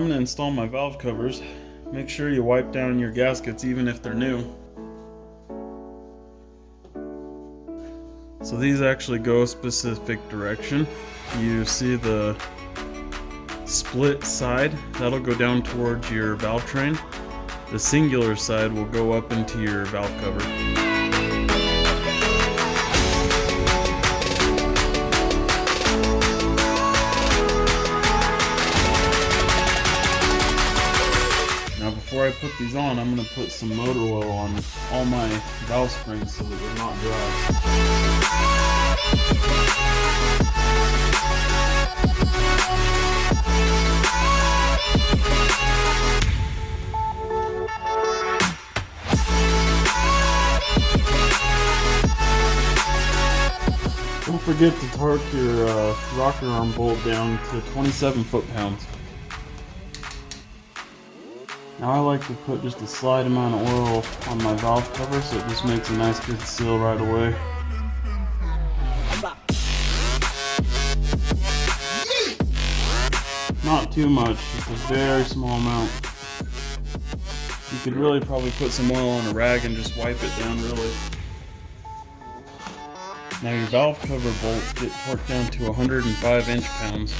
I'm going to install my valve covers. Make sure you wipe down your gaskets even if they're new. So these actually go a specific direction. You see the split side, that'll go down towards your valve train. The singular side will go up into your valve cover. Now before I put these on, I'm going to put some motor oil on all my valve springs so that they're not dry. Don't forget to torque your rocker arm bolt down to 27 foot-pounds. Now I like to put just a slight amount of oil on my valve cover so it just makes a nice good seal right away. Not too much, just a very small amount. You could really probably put some oil on a rag and just wipe it down really. Now your valve cover bolts get torqued down to 105 inch-pounds.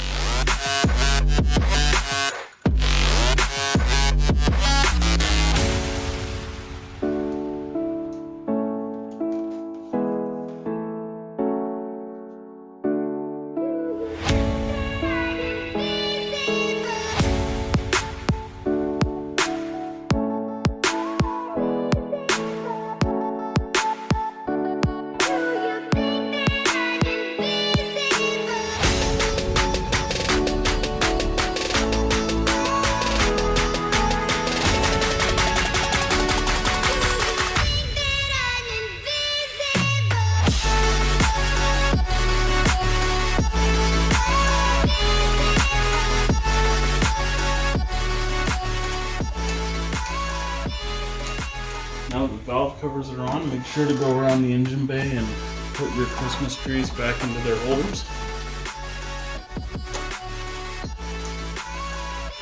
Now that the valve covers are on, make sure to go around the engine bay and put your Christmas trees back into their holders.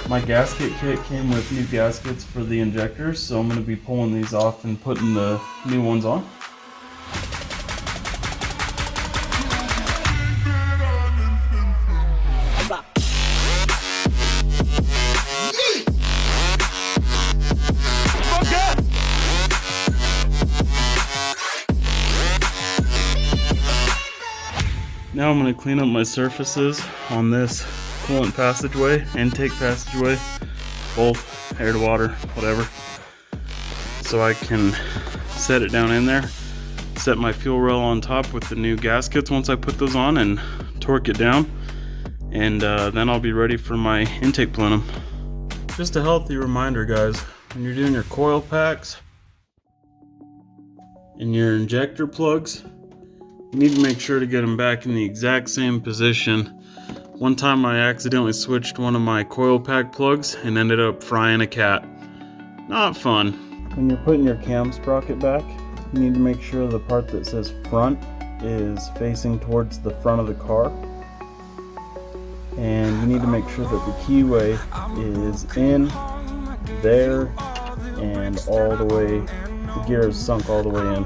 My gasket kit came with new gaskets for the injectors, so I'm going to be pulling these off and putting the new ones on. Now I'm going to clean up my surfaces on this coolant passageway, intake passageway, both air to water, whatever, so I can set it down in there, set my fuel rail on top with the new gaskets once I put those on, and torque it down, and then I'll be ready for my intake plenum. Just a healthy reminder, guys, when you're doing your coil packs and your injector plugs, you need to make sure to get them back in the exact same position. One time I accidentally switched one of my coil pack plugs and ended up frying a cat. Not fun. When you're putting your cam sprocket back, you need to make sure the part that says front is facing towards the front of the car. And you need to make sure that the keyway is in there and all the way, the gear is sunk all the way in.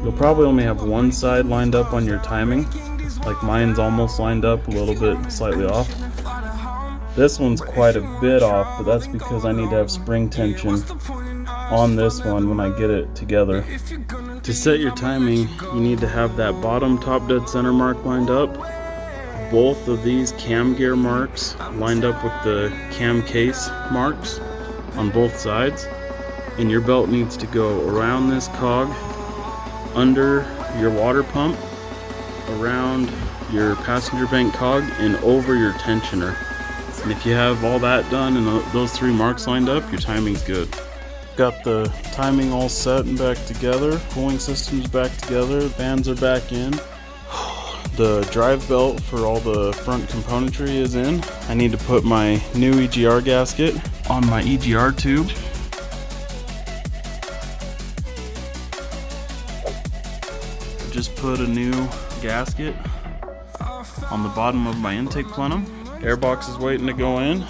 You'll probably only have one side lined up on your timing, like mine's almost lined up, a little bit slightly off. This one's quite a bit off, but that's because I need to have spring tension on this one when I get it together. To set your timing, you need to have that bottom top dead center mark lined up, both of these cam gear marks lined up with the cam case marks on both sides, and your belt needs to go around this cog, under your water pump, around your passenger bank cog, and over your tensioner. And if you have all that done and those three marks lined up, your timing's good. Got the timing all set and back together, cooling system's back together, fans are back in. The drive belt for all the front componentry is in. I need to put my new EGR gasket on my EGR tube. Just put a new gasket on the bottom of my intake plenum. Airbox is waiting to go in.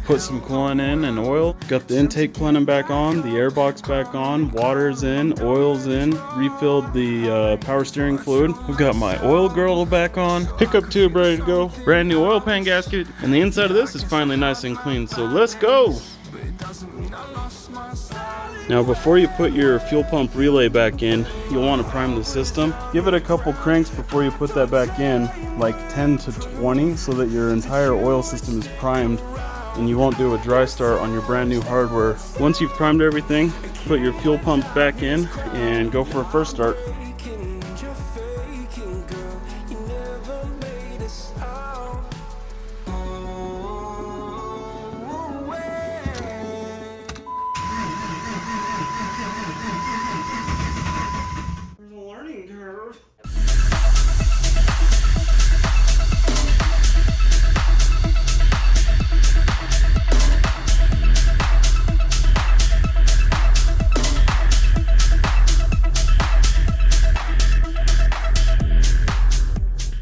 Put some coolant in and oil. Got the intake plenum back on, the air box back on, water's in, oil's in. Refilled the power steering fluid. We've got my oil girdle back on. Pickup tube ready to go. Brand new oil pan gasket. And the inside of this is finally nice and clean. So let's go! Now before you put your fuel pump relay back in, you'll want to prime the system. Give it a couple cranks before you put that back in, like 10 to 20, so that your entire oil system is primed and you won't do a dry start on your brand new hardware. Once you've primed everything, put your fuel pump back in and go for a first start.